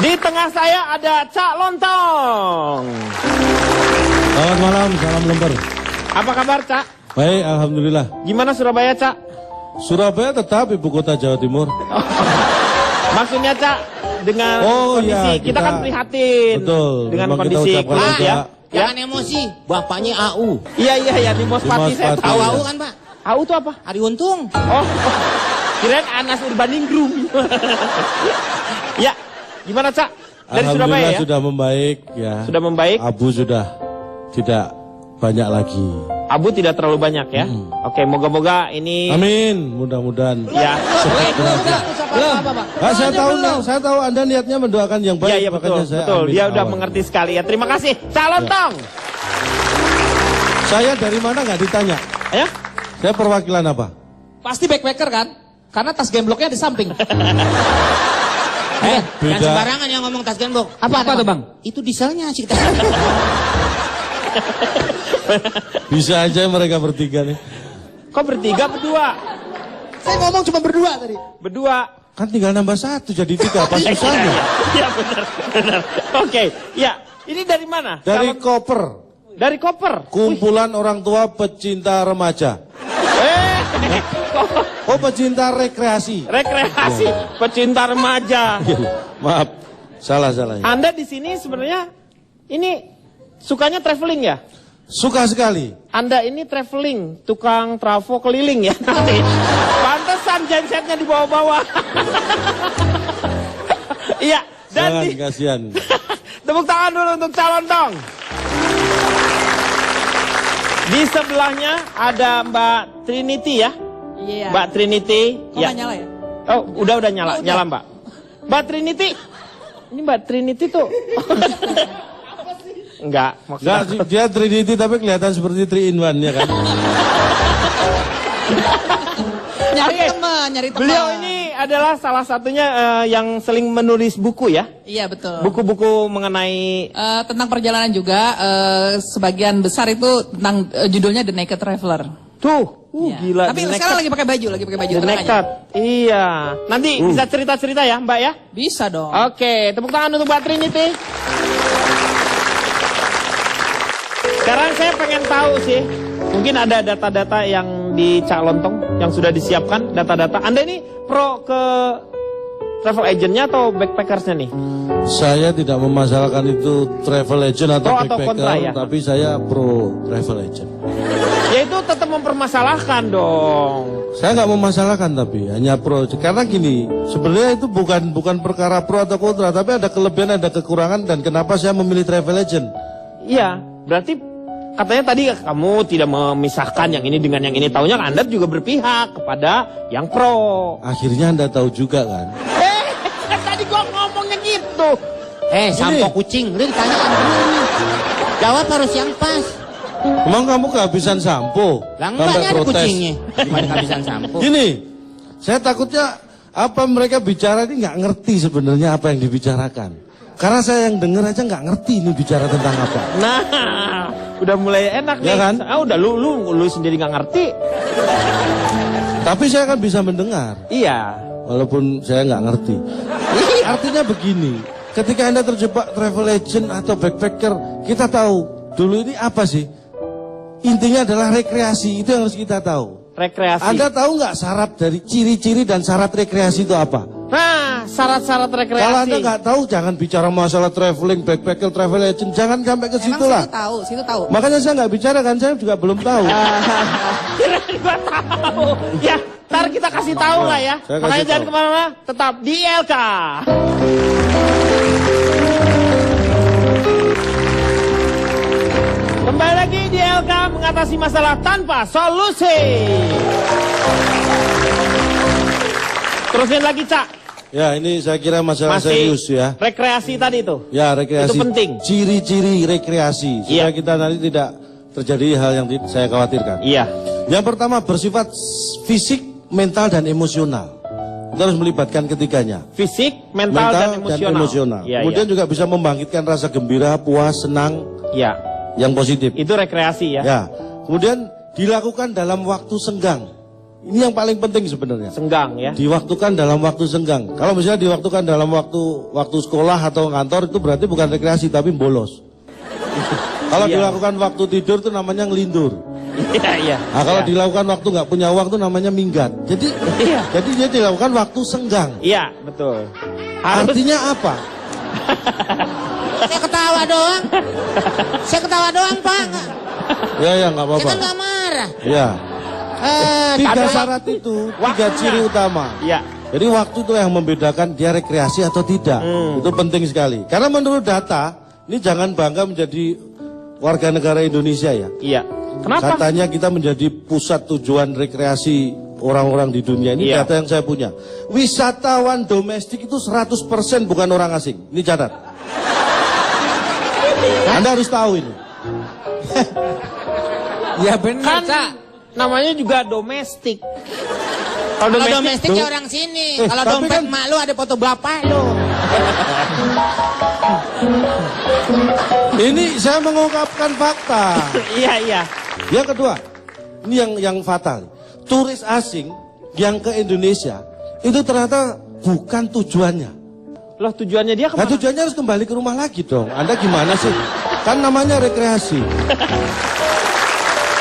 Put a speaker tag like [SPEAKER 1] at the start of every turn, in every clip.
[SPEAKER 1] Di tengah saya ada Cak Lontong.
[SPEAKER 2] Selamat malam, salam lembar.
[SPEAKER 1] Apa kabar, Cak?
[SPEAKER 2] Baik, alhamdulillah.
[SPEAKER 1] Gimana Surabaya, Cak?
[SPEAKER 2] Surabaya tetap ibu kota Jawa Timur.
[SPEAKER 1] Maksudnya, Cak, dengan kondisi
[SPEAKER 2] iya,
[SPEAKER 1] kita kan prihatin.
[SPEAKER 2] Betul.
[SPEAKER 1] Dengan
[SPEAKER 2] Memang
[SPEAKER 1] kondisi
[SPEAKER 2] kita ucapkan
[SPEAKER 1] Pak, ya.
[SPEAKER 3] Jangan emosi, bapaknya AU.
[SPEAKER 1] Iya, di Mospati saya
[SPEAKER 2] Mospati,
[SPEAKER 1] tahu.
[SPEAKER 2] iya.
[SPEAKER 3] AU kan Pak?
[SPEAKER 1] AU itu apa?
[SPEAKER 3] Ari Untung.
[SPEAKER 1] Oh, kirain Anas Urbaningrum. Ya, gimana, Cak? Dari Surabaya
[SPEAKER 2] Alhamdulillah
[SPEAKER 1] ya?
[SPEAKER 2] sudah membaik ya.
[SPEAKER 1] Sudah membaik?
[SPEAKER 2] Abu sudah tidak banyak lagi.
[SPEAKER 1] Abu tidak terlalu banyak ya? Oke, moga-moga ini...
[SPEAKER 2] Amin, mudah-mudahan.
[SPEAKER 1] Ya.
[SPEAKER 2] Saya tahu Anda niatnya mendoakan yang baik.
[SPEAKER 1] Iya, betul.
[SPEAKER 2] makanya saya
[SPEAKER 1] Betul,
[SPEAKER 2] amin
[SPEAKER 1] dia udah
[SPEAKER 2] awal.
[SPEAKER 1] mengerti sekali ya. Terima kasih. Cak Lontong.
[SPEAKER 2] Saya dari mana nggak ditanya?
[SPEAKER 1] Ya?
[SPEAKER 2] Saya perwakilan apa?
[SPEAKER 4] Pasti backpacker kan? Karena tas gembloknya di samping.
[SPEAKER 3] Jangan
[SPEAKER 2] Beda.
[SPEAKER 3] sembarangan yang ngomong tas gembok.
[SPEAKER 4] Apa tuh Bang?
[SPEAKER 3] Itu dieselnya sih kita.
[SPEAKER 2] Bisa aja mereka bertiga nih.
[SPEAKER 1] Kok bertiga, berdua?
[SPEAKER 4] Saya ngomong cuma berdua tadi.
[SPEAKER 1] Berdua.
[SPEAKER 2] Kan tinggal nambah 1 jadi 3, apa susahnya?
[SPEAKER 1] Iya, benar. Oke, ya. Ini dari mana?
[SPEAKER 2] Dari
[SPEAKER 1] Calon-
[SPEAKER 2] koper,
[SPEAKER 1] Dari koper.
[SPEAKER 2] kumpulan orang tua pecinta remaja. Oh, pecinta rekreasi.
[SPEAKER 1] Rekreasi, pecinta remaja.
[SPEAKER 2] Maaf, salah.
[SPEAKER 1] Anda di sini sebenarnya ini sukanya traveling ya?
[SPEAKER 2] Suka sekali.
[SPEAKER 1] Anda ini traveling, tukang travo keliling ya? Pantesan gensetnya di bawah-bawah. Iya, dan
[SPEAKER 2] Jangan,
[SPEAKER 1] di...
[SPEAKER 2] kasihan.
[SPEAKER 1] Tepuk tangan dulu untuk Cak Lontong. Di sebelahnya ada Mbak Trinity ya?
[SPEAKER 4] Iya.
[SPEAKER 1] Mbak Trinity.
[SPEAKER 4] Kok nggak nyala ya?
[SPEAKER 1] Oh, udah nyala,
[SPEAKER 4] Oh, udah.
[SPEAKER 1] nyala Mbak. Mbak Trinity. Ini Mbak Trinity tuh. Enggak, maksudnya.
[SPEAKER 2] Enggak, dia Trinity tapi kelihatan seperti 3 in 1 ya kan?
[SPEAKER 4] Nyari
[SPEAKER 1] Oke.
[SPEAKER 4] teman, nyari teman.
[SPEAKER 1] Beliau ini adalah salah satunya yang sering menulis buku ya.
[SPEAKER 4] Iya betul.
[SPEAKER 1] Buku-buku mengenai
[SPEAKER 4] Tentang perjalanan juga, sebagian besar itu tentang judulnya The Naked Traveler.
[SPEAKER 1] tuh,
[SPEAKER 4] Iya.
[SPEAKER 1] gila.
[SPEAKER 4] Tapi
[SPEAKER 1] The
[SPEAKER 4] sekarang
[SPEAKER 1] Naked.
[SPEAKER 4] lagi pakai baju,
[SPEAKER 1] The
[SPEAKER 4] tenang aja.
[SPEAKER 1] Naked. Iya. Nanti bisa cerita-cerita ya, Mbak ya.
[SPEAKER 4] Bisa dong.
[SPEAKER 1] Oke, tepuk tangan untuk Mbak Trinity. Sekarang saya pengen tahu sih, mungkin ada data-data yang di Cak Lontong yang sudah disiapkan, data-data. Anda ini pro ke travel agentnya atau backpackersnya nih?
[SPEAKER 2] Saya tidak memasalahkan itu travel agent atau
[SPEAKER 1] Pro atau
[SPEAKER 2] backpacker,
[SPEAKER 1] kontra ya?
[SPEAKER 2] tapi saya pro travel agent.
[SPEAKER 1] Ya itu tetap mempermasalahkan dong.
[SPEAKER 2] Saya nggak memasalahkan tapi hanya pro. Karena gini, sebenarnya itu bukan perkara pro atau kontra, tapi ada kelebihan, ada kekurangan, dan kenapa saya memilih travel agent?
[SPEAKER 1] Iya, berarti katanya tadi kamu tidak memisahkan yang ini dengan yang ini. Taunya Anda juga berpihak kepada yang pro.
[SPEAKER 2] Akhirnya Anda tahu juga kan?
[SPEAKER 1] Kan tadi gua ngomongnya gitu.
[SPEAKER 3] Sampo kucing. Udah ditanya dulu. Jawab harus yang pas.
[SPEAKER 2] Emang kamu kehabisan sampo?
[SPEAKER 3] Lah enggak ada kucingnya. Gimana kehabisan sampo?
[SPEAKER 2] Gini, saya takutnya apa mereka bicara ini nggak ngerti sebenarnya apa yang dibicarakan. Karena saya yang dengar aja nggak ngerti ini bicara tentang apa.
[SPEAKER 1] Nah, udah mulai enak nih.
[SPEAKER 2] Ya kan?
[SPEAKER 1] Udah lu sendiri nggak ngerti.
[SPEAKER 2] Tapi saya kan bisa mendengar,
[SPEAKER 1] Iya.
[SPEAKER 2] walaupun saya nggak ngerti. Artinya begini, ketika Anda terjebak travel agent atau backpacker, kita tahu dulu ini apa sih? Intinya adalah rekreasi, itu yang harus kita tahu.
[SPEAKER 1] Rekreasi.
[SPEAKER 2] Anda tahu nggak syarat dari ciri-ciri dan syarat rekreasi itu apa?
[SPEAKER 1] Nah, syarat-syarat rekreasi.
[SPEAKER 2] Kalau Anda nggak tahu, jangan bicara masalah traveling, backpacker, travel agent, jangan sampai ke situ lah.
[SPEAKER 4] Situ tahu.
[SPEAKER 2] Makanya saya nggak bicara kan, saya juga belum tahu.
[SPEAKER 1] Kirain gua tahu. Ya, ntar kita kasih tahu lah ya.
[SPEAKER 2] Saya kasih
[SPEAKER 1] Makanya jangan
[SPEAKER 2] tahu.
[SPEAKER 1] kemana-mana, tetap di LK. Kembali lagi di LK mengatasi masalah tanpa solusi. Terusin lagi, Cak.
[SPEAKER 2] Ya, ini saya kira masalah serius ya.
[SPEAKER 1] Rekreasi tadi itu.
[SPEAKER 2] Ya, rekreasi.
[SPEAKER 1] Itu penting.
[SPEAKER 2] Ciri-ciri rekreasi. Supaya
[SPEAKER 1] Iya.
[SPEAKER 2] kita nanti tidak terjadi hal yang saya khawatirkan.
[SPEAKER 1] Iya.
[SPEAKER 2] Yang pertama bersifat fisik, mental, dan emosional. Kita harus melibatkan ketiganya.
[SPEAKER 1] Fisik, mental, dan emosional. Iya,
[SPEAKER 2] Kemudian juga bisa membangkitkan rasa gembira, puas, senang,
[SPEAKER 1] iya.
[SPEAKER 2] yang positif.
[SPEAKER 1] Itu rekreasi ya.
[SPEAKER 2] Ya. Kemudian dilakukan dalam waktu senggang. Ini yang paling penting sebenarnya.
[SPEAKER 1] Senggang ya.
[SPEAKER 2] Diwaktukan dalam waktu senggang. Kalau misalnya diwaktukan dalam waktu sekolah atau kantor itu berarti bukan rekreasi tapi bolos. Kalau
[SPEAKER 1] Iya.
[SPEAKER 2] dilakukan waktu tidur itu namanya ngelindur.
[SPEAKER 1] Iya, iya.
[SPEAKER 2] Nah, kalau
[SPEAKER 1] Iya.
[SPEAKER 2] dilakukan waktu nggak punya uang itu namanya minggat. Jadi
[SPEAKER 1] Iya.
[SPEAKER 2] jadi dia dilakukan waktu senggang.
[SPEAKER 1] Iya, betul. Harus
[SPEAKER 2] Artinya apa?
[SPEAKER 3] Saya ketawa doang. Saya ketawa doang, Pak.
[SPEAKER 2] Ya nggak
[SPEAKER 3] Saya
[SPEAKER 2] apa-apa.
[SPEAKER 3] kan nggak marah.
[SPEAKER 2] Ya. Tiga
[SPEAKER 1] tapi-
[SPEAKER 2] syarat itu, tiga
[SPEAKER 1] Waktunya.
[SPEAKER 2] ciri utama.
[SPEAKER 1] Iya.
[SPEAKER 2] Jadi waktu itu yang membedakan dia rekreasi atau tidak. Itu penting sekali. Karena menurut data, ini jangan bangga menjadi warga negara Indonesia ya.
[SPEAKER 1] Iya. Kenapa?
[SPEAKER 2] Katanya kita menjadi pusat tujuan rekreasi orang-orang di dunia. Ini
[SPEAKER 1] Iya.
[SPEAKER 2] data yang saya punya. Wisatawan domestik itu 100% bukan orang asing. Ini catat. Anda harus tahu ini.
[SPEAKER 3] Ya benar,
[SPEAKER 1] Kan namanya juga domestik. Kalau
[SPEAKER 3] Kalau
[SPEAKER 1] domestik,
[SPEAKER 3] domestik ya orang sini.
[SPEAKER 2] Eh,
[SPEAKER 3] Kalau
[SPEAKER 2] tapi
[SPEAKER 3] dompet
[SPEAKER 2] kan-
[SPEAKER 3] mak lu ada foto bapak lu.
[SPEAKER 2] Ini saya mengungkapkan fakta.
[SPEAKER 1] iya, iya.
[SPEAKER 2] Yang kedua, ini yang fatal. Turis asing yang ke Indonesia itu ternyata bukan tujuannya.
[SPEAKER 1] Loh, tujuannya dia
[SPEAKER 2] Nah,
[SPEAKER 1] kemana?
[SPEAKER 2] tujuannya harus kembali ke rumah lagi dong. Anda gimana sih? Kan namanya rekreasi.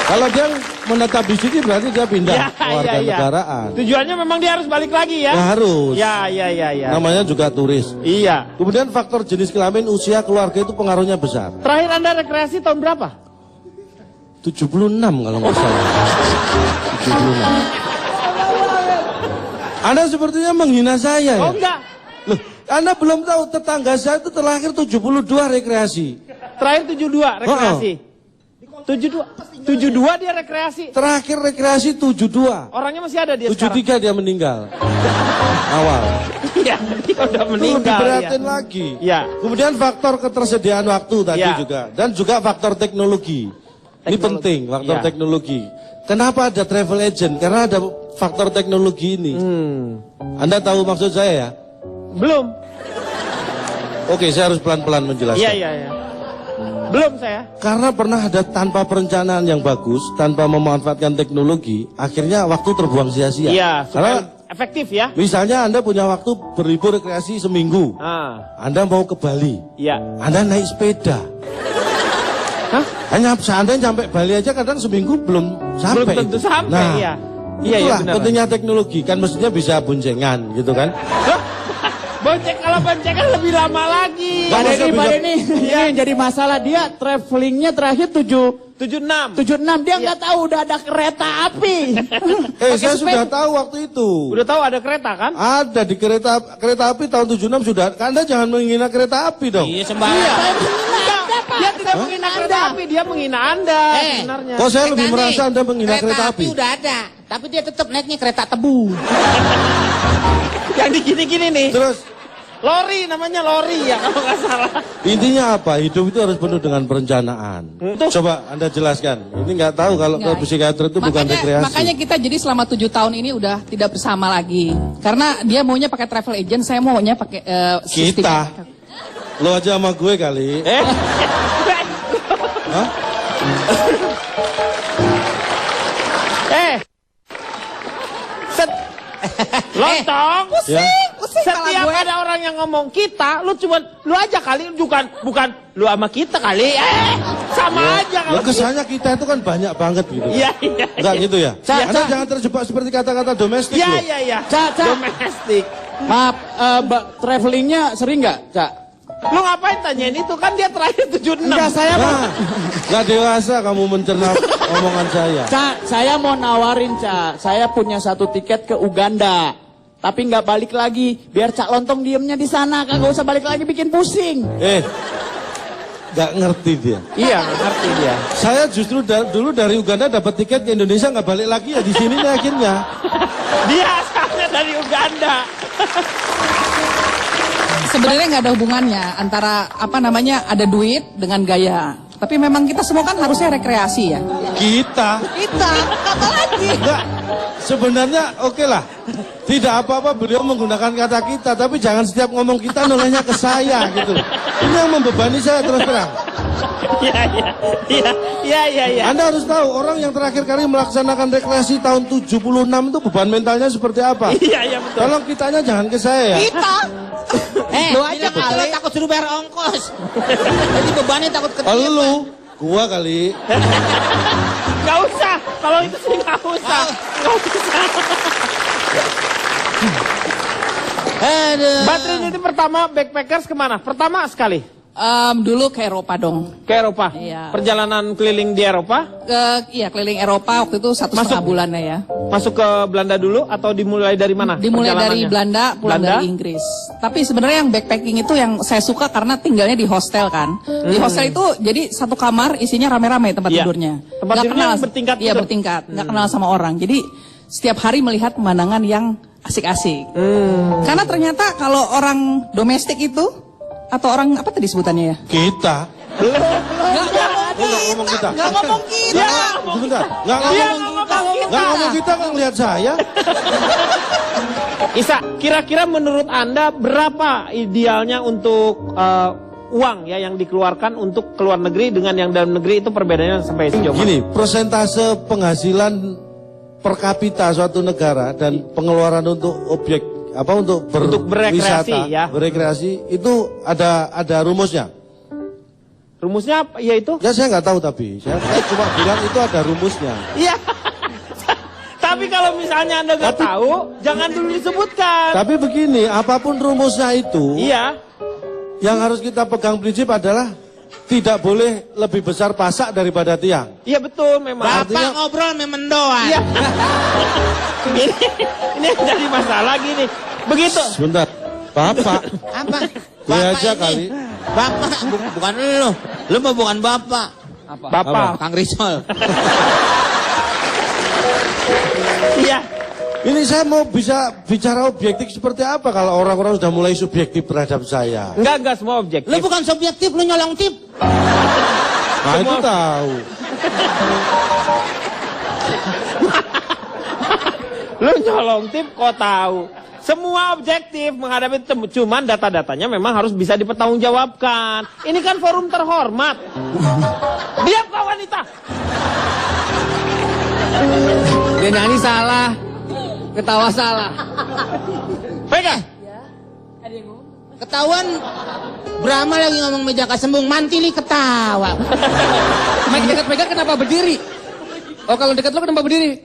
[SPEAKER 2] Kalau dia menetap di sini berarti dia pindah
[SPEAKER 1] Iya,
[SPEAKER 2] warga negaraan.
[SPEAKER 1] Tujuannya memang dia harus balik lagi ya?
[SPEAKER 2] Ya harus.
[SPEAKER 1] Ya, ya, ya, ya.
[SPEAKER 2] Namanya juga turis.
[SPEAKER 1] Iya.
[SPEAKER 2] Kemudian faktor jenis kelamin, usia, keluarga itu pengaruhnya besar.
[SPEAKER 1] Terakhir Anda rekreasi tahun berapa?
[SPEAKER 2] 76 kalau nggak salah. 76. Anda sepertinya menghina saya ya?
[SPEAKER 1] Oh, enggak.
[SPEAKER 2] Loh, Anda belum tahu tetangga saya itu terlahir 72 rekreasi.
[SPEAKER 1] Terakhir 72 rekreasi. 72 dia rekreasi.
[SPEAKER 2] Terakhir rekreasi 72.
[SPEAKER 1] Orangnya masih ada dia sekarang.
[SPEAKER 2] 73 dia meninggal. Awal.
[SPEAKER 1] Iya, dia udah
[SPEAKER 2] Itu lebih
[SPEAKER 1] meninggal.
[SPEAKER 2] prihatin
[SPEAKER 1] ya.
[SPEAKER 2] lagi.
[SPEAKER 1] Iya.
[SPEAKER 2] Kemudian faktor ketersediaan waktu tadi
[SPEAKER 1] Iya.
[SPEAKER 2] juga. Dan juga faktor teknologi. Ini
[SPEAKER 1] Teknologi.
[SPEAKER 2] penting, faktor
[SPEAKER 1] Iya.
[SPEAKER 2] teknologi. Kenapa ada travel agent? Karena ada faktor teknologi ini. Anda tahu maksud saya ya?
[SPEAKER 1] Belum.
[SPEAKER 2] Oke, saya harus pelan-pelan menjelaskan.
[SPEAKER 1] Iya, iya, iya. Belum saya.
[SPEAKER 2] Karena pernah ada tanpa perencanaan yang bagus, tanpa memanfaatkan teknologi, akhirnya waktu terbuang sia-sia.
[SPEAKER 1] Iya,
[SPEAKER 2] Karena
[SPEAKER 1] supaya efektif ya.
[SPEAKER 2] misalnya Anda punya waktu berlibur rekreasi seminggu,
[SPEAKER 1] Ah,
[SPEAKER 2] Anda mau ke Bali,
[SPEAKER 1] iya.
[SPEAKER 2] Anda naik sepeda.
[SPEAKER 1] Hah?
[SPEAKER 2] Hanya seandainya sampai Bali aja kadang seminggu belum sampai.
[SPEAKER 1] Belum tentu
[SPEAKER 2] itu.
[SPEAKER 1] sampai,
[SPEAKER 2] Nah,
[SPEAKER 1] iya. Iya,
[SPEAKER 2] itulah
[SPEAKER 1] benar.
[SPEAKER 2] pentingnya teknologi. Kan mestinya bisa boncengan gitu kan.
[SPEAKER 1] Loh, kalau boncengan lebih lama lagi.
[SPEAKER 2] Nggak usah
[SPEAKER 5] Pak
[SPEAKER 2] bisa-
[SPEAKER 5] Denny, ini yang jadi masalah dia travelingnya terakhir
[SPEAKER 1] 76.
[SPEAKER 5] 76 dia nggak tahu udah ada kereta api.
[SPEAKER 2] Saya sudah tahu waktu itu.
[SPEAKER 1] Udah tahu ada kereta kan?
[SPEAKER 2] Ada di kereta api tahun 76 sudah. Anda jangan menghina kereta api dong.
[SPEAKER 3] Iya sembarang.
[SPEAKER 1] Dia tidak menghina kereta api, dia menghina Anda sebenarnya.
[SPEAKER 2] Kok saya lebih
[SPEAKER 3] Nih,
[SPEAKER 2] merasa Anda menghina kereta api?
[SPEAKER 3] udah ada, tapi dia tetap naiknya kereta tebu.
[SPEAKER 1] Yang digini-gini nih.
[SPEAKER 2] Terus
[SPEAKER 1] Lori namanya lori ya kalau nggak salah.
[SPEAKER 2] intinya apa? Hidup itu harus penuh dengan perencanaan. Coba Anda jelaskan. Ini nggak tahu kalau ke
[SPEAKER 4] Nggak.
[SPEAKER 2] psikiater itu bukan rekreasi.
[SPEAKER 4] Makanya kita jadi selama 7 tahun ini udah tidak bersama lagi. Karena dia maunya pakai travel agent, saya maunya pakai sistem.
[SPEAKER 2] Kita. Lo aja sama gue kali. Hah?
[SPEAKER 1] Lontong.
[SPEAKER 2] Ya.
[SPEAKER 1] Setiap ada orang yang ngomong kita, lu aja kali, bukan lu sama kita kali. Sama aja
[SPEAKER 2] Lo
[SPEAKER 1] kalau
[SPEAKER 2] kesannya kita itu kan banyak banget gitu.
[SPEAKER 1] Iya, iya.
[SPEAKER 2] Enggak gitu ya?
[SPEAKER 5] Ca,
[SPEAKER 2] Anda
[SPEAKER 5] Ca.
[SPEAKER 2] jangan terjebak seperti kata-kata domestik
[SPEAKER 1] Iya,
[SPEAKER 2] loh.
[SPEAKER 1] iya, iya.
[SPEAKER 5] Ca.
[SPEAKER 1] Domestik.
[SPEAKER 5] Maaf, travelingnya sering nggak, Cak?
[SPEAKER 1] Lu ngapain tanyain itu? Kan dia terakhir 76.
[SPEAKER 5] Enggak, saya mau,
[SPEAKER 2] Nah, nggak dewasa kamu mencerna omongan saya.
[SPEAKER 5] Cak, saya mau nawarin, Cak. Saya punya satu tiket ke Uganda. Tapi nggak balik lagi, biar Cak Lontong diemnya di sana, kagak usah balik lagi bikin pusing.
[SPEAKER 2] Nggak ngerti dia.
[SPEAKER 1] Iya, ngerti dia.
[SPEAKER 2] Saya justru dulu dari Uganda dapat tiket ke Indonesia nggak balik lagi ya di sini nih akhirnya.
[SPEAKER 1] Dia asalnya dari Uganda.
[SPEAKER 4] Sebenarnya nggak ada hubungannya antara ada duit dengan gaya. Tapi memang kita semua kan harusnya rekreasi ya.
[SPEAKER 2] Kita
[SPEAKER 4] Apa lagi?
[SPEAKER 2] enggak. Sebenarnya oke lah. Tidak apa-apa beliau menggunakan kata kita, tapi jangan setiap ngomong kita nolehnya ke saya gitu. Ini yang membebani saya terus terang.
[SPEAKER 1] Iya.
[SPEAKER 2] Anda harus tahu orang yang terakhir kali melaksanakan rekreasi tahun 76 itu beban mentalnya seperti apa.
[SPEAKER 1] Iya betul.
[SPEAKER 2] Tolong kitanya jangan ke saya ya.
[SPEAKER 3] Kita.
[SPEAKER 5] Lu aja kali
[SPEAKER 3] takut suruh bayar ongkos. Jadi bebannya takut ketipu.
[SPEAKER 2] Lu, gua kali.
[SPEAKER 1] Gak usah, kalau itu sih gak usah.
[SPEAKER 3] Aduh.
[SPEAKER 1] Baterai itu pertama backpackers kemana? Pertama sekali
[SPEAKER 4] Dulu ke Eropa dong.
[SPEAKER 1] ke Eropa.
[SPEAKER 4] Iya.
[SPEAKER 1] Perjalanan keliling di Eropa.
[SPEAKER 4] Iya, keliling Eropa waktu itu 1,5 bulan ya.
[SPEAKER 1] Masuk ke Belanda dulu atau dimulai dari mana?
[SPEAKER 4] Dimulai dari
[SPEAKER 1] perjalanannya?
[SPEAKER 4] Belanda, pulang dari Inggris. Tapi sebenarnya yang backpacking itu yang saya suka karena tinggalnya di hostel kan. Di hostel itu jadi satu kamar isinya rame-rame tempat
[SPEAKER 1] Iya.
[SPEAKER 4] tidurnya.
[SPEAKER 1] Tempat
[SPEAKER 4] Nggak
[SPEAKER 1] tidurnya
[SPEAKER 4] kenal,
[SPEAKER 1] bertingkat
[SPEAKER 4] Iya
[SPEAKER 1] gitu?
[SPEAKER 4] bertingkat, nggak kenal sama orang. Jadi setiap hari melihat pemandangan yang asik-asik. Karena ternyata kalau orang domestik itu atau orang apa tadi sebutannya ya?
[SPEAKER 2] Kita. Nggak ngomong kita.
[SPEAKER 4] Nggak ngomong kita.
[SPEAKER 2] Sebentar. Nggak
[SPEAKER 1] Dia
[SPEAKER 2] ngomong
[SPEAKER 1] nggak ngomong kita.
[SPEAKER 2] Nggak ngomong kita kan lihat saya.
[SPEAKER 1] Isa, kira-kira menurut Anda berapa idealnya untuk uang ya yang dikeluarkan untuk keluar negeri dengan yang dalam negeri itu perbedaannya sampai sejauh mana?
[SPEAKER 2] Gini, persentase penghasilan per kapita suatu negara dan pengeluaran untuk objek untuk
[SPEAKER 1] berekreasi,
[SPEAKER 2] berwisata,
[SPEAKER 1] ya.
[SPEAKER 2] berekreasi itu ada rumusnya.
[SPEAKER 1] Rumusnya apa? Yaitu?
[SPEAKER 2] Ya saya nggak tahu tapi saya cuma bilang itu ada rumusnya.
[SPEAKER 1] Iya. Tapi kalau misalnya Anda nggak tahu, jangan dulu disebutkan.
[SPEAKER 2] Tapi begini, apapun rumusnya itu,
[SPEAKER 1] Iya.
[SPEAKER 2] yang harus kita pegang prinsip adalah tidak boleh lebih besar pasak daripada tiang.
[SPEAKER 1] Iya betul memang.
[SPEAKER 3] Bapak ngobrol memang doan.
[SPEAKER 1] Iya. ini yang jadi masalah gini. Begitu.
[SPEAKER 2] Sebentar, Bapak.
[SPEAKER 3] Apa?
[SPEAKER 2] Gue aja kali.
[SPEAKER 3] Bapak, bukan lu. Lu mah bukan bapak.
[SPEAKER 1] Bapak.
[SPEAKER 3] Kang Rizal.
[SPEAKER 1] Iya.
[SPEAKER 2] Ini saya mau bisa bicara objektif seperti apa kalau orang-orang sudah mulai subjektif terhadap saya.
[SPEAKER 1] Enggak semua objektif.
[SPEAKER 3] Lu bukan subjektif, lu nyolong tip.
[SPEAKER 2] Nah itu tahu.
[SPEAKER 1] Lu nyolong tip kok tahu. Semua objektif menghadapi cuman data-datanya memang harus bisa dipertanggungjawabkan. Ini kan forum terhormat. Diam kau wanita.
[SPEAKER 4] Dia nyanyi salah, ketawa salah.
[SPEAKER 1] Pegang.
[SPEAKER 3] Ketahuan Brahma lagi ngomong meja kasembung, mantili ketawa.
[SPEAKER 4] Main dekat-dekat kenapa berdiri? Oh kalau dekat lo kenapa berdiri?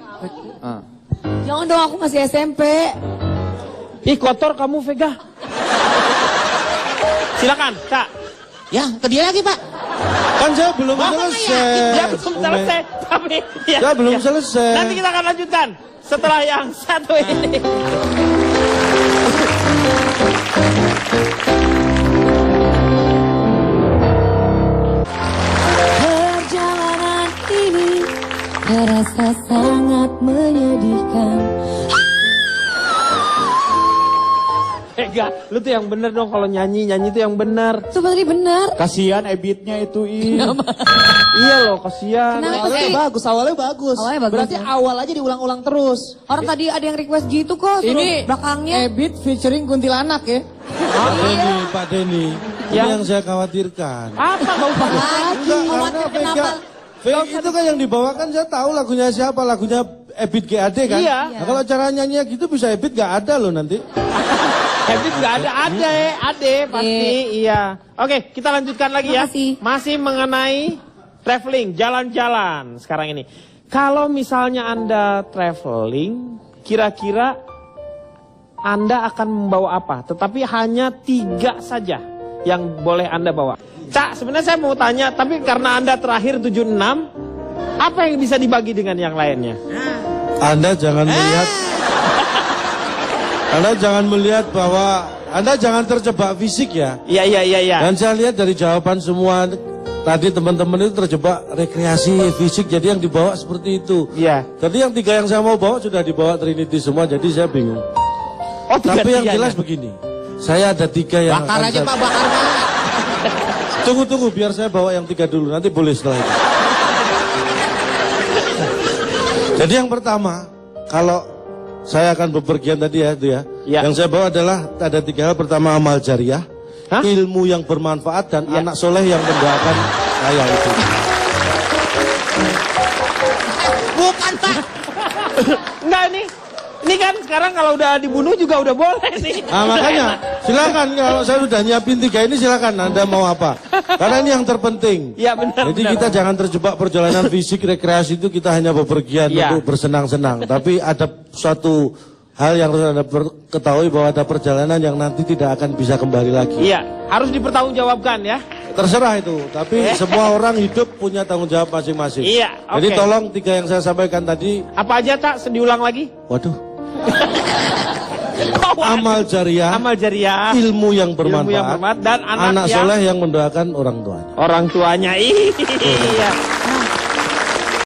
[SPEAKER 6] Jangan dong, aku masih SMP.
[SPEAKER 1] Ih kotor kamu Vega. Silakan, Kak.
[SPEAKER 3] Ya, ke dia lagi, Pak.
[SPEAKER 2] Kan saya belum
[SPEAKER 3] Oh,
[SPEAKER 2] selesai.
[SPEAKER 1] Ya belum selesai, tapi
[SPEAKER 2] Ya belum selesai.
[SPEAKER 1] Nanti kita akan lanjutkan setelah yang satu ini.
[SPEAKER 6] Perjalanan ini terasa sangat menyedihkan.
[SPEAKER 1] Vega, lu tuh yang bener dong kalau nyanyi tuh yang bener.
[SPEAKER 6] Seperti benar.
[SPEAKER 5] Kasihan Ebitnya itu
[SPEAKER 1] Iya loh, kasihan.
[SPEAKER 6] Kenapa sih?
[SPEAKER 5] awalnya bagus.
[SPEAKER 6] Awalnya bagus,
[SPEAKER 5] Berarti
[SPEAKER 6] ya.
[SPEAKER 5] awal aja diulang-ulang terus.
[SPEAKER 6] Orang tadi ada yang request gitu kok. Suruh
[SPEAKER 5] Ini
[SPEAKER 6] belakangnya.
[SPEAKER 5] Ebit featuring kuntilanak ya.
[SPEAKER 2] Pak Denny, ini yang saya khawatirkan.
[SPEAKER 1] Apa kau
[SPEAKER 6] Lagi.
[SPEAKER 2] Enggak, karena
[SPEAKER 6] Kenapa?
[SPEAKER 2] Vega itu kan yang dibawakan saya tahu lagunya siapa, lagunya Ebit GAD kan?
[SPEAKER 1] Iya.
[SPEAKER 2] Nah, kalau cara nyanyinya gitu bisa Ebit gak ada loh nanti.
[SPEAKER 1] Habit nggak ada, ade pasti, iya. Oke, kita lanjutkan lagi ya.
[SPEAKER 6] Makasih.
[SPEAKER 1] Masih mengenai traveling, jalan-jalan sekarang ini. Kalau misalnya Anda traveling, kira-kira Anda akan membawa apa? Tetapi hanya 3 saja yang boleh Anda bawa. Cak, sebenarnya saya mau tanya, tapi karena Anda terakhir 76, apa yang bisa dibagi dengan yang lainnya?
[SPEAKER 2] Anda jangan melihat Anda jangan melihat bahwa Anda jangan terjebak fisik ya.
[SPEAKER 1] Iya.
[SPEAKER 2] Dan saya lihat dari jawaban semua tadi teman-teman itu terjebak rekreasi fisik, jadi yang dibawa seperti itu.
[SPEAKER 1] Iya.
[SPEAKER 2] Jadi yang 3 yang saya mau bawa sudah dibawa Trinity semua, jadi saya bingung.
[SPEAKER 1] Oh,
[SPEAKER 2] Tapi yang
[SPEAKER 1] 3-3-nya.
[SPEAKER 2] jelas begini, saya ada 3 yang
[SPEAKER 3] Bakar
[SPEAKER 2] akan
[SPEAKER 3] aja,
[SPEAKER 2] saya...
[SPEAKER 3] Pak, bakar, Pak.
[SPEAKER 2] Tunggu biar saya bawa yang 3 dulu, nanti boleh setelah itu. Jadi yang pertama, kalau saya akan bepergian tadi ya itu ya.
[SPEAKER 1] Ya.
[SPEAKER 2] Yang saya bawa adalah ada 3 hal. Pertama amal jariah,
[SPEAKER 1] Hah?
[SPEAKER 2] ilmu yang bermanfaat dan
[SPEAKER 1] Ya.
[SPEAKER 2] anak soleh yang mendoakan Kayak itu.
[SPEAKER 3] Bukan, Pak.
[SPEAKER 1] Enggak ini kan sekarang kalau udah dibunuh juga udah boleh nih.
[SPEAKER 2] Nah makanya silakan kalau saya sudah nyiapin 3 ini silakan Anda mau apa. Karena ini yang terpenting.
[SPEAKER 1] Iya benar.
[SPEAKER 2] Jadi
[SPEAKER 1] benar.
[SPEAKER 2] kita jangan terjebak perjalanan fisik rekreasi itu kita hanya bepergian
[SPEAKER 1] Iya.
[SPEAKER 2] untuk bersenang-senang. Tapi ada suatu hal yang harus Anda ketahui bahwa ada perjalanan yang nanti tidak akan bisa kembali lagi.
[SPEAKER 1] Iya, harus dipertanggungjawabkan ya.
[SPEAKER 2] Terserah itu, tapi semua orang hidup punya tanggung jawab masing-masing.
[SPEAKER 1] Iya,
[SPEAKER 2] Jadi
[SPEAKER 1] oke.
[SPEAKER 2] tolong 3 yang saya sampaikan tadi,
[SPEAKER 1] Apa aja tak diulang lagi?
[SPEAKER 2] waduh. Amal jariah,
[SPEAKER 1] Amal jariah,
[SPEAKER 2] ilmu yang bermanfaat,
[SPEAKER 1] ilmu yang bermanfaat dan anak yang
[SPEAKER 2] soleh yang mendoakan orang tuanya.
[SPEAKER 1] orang tuanya. Iya.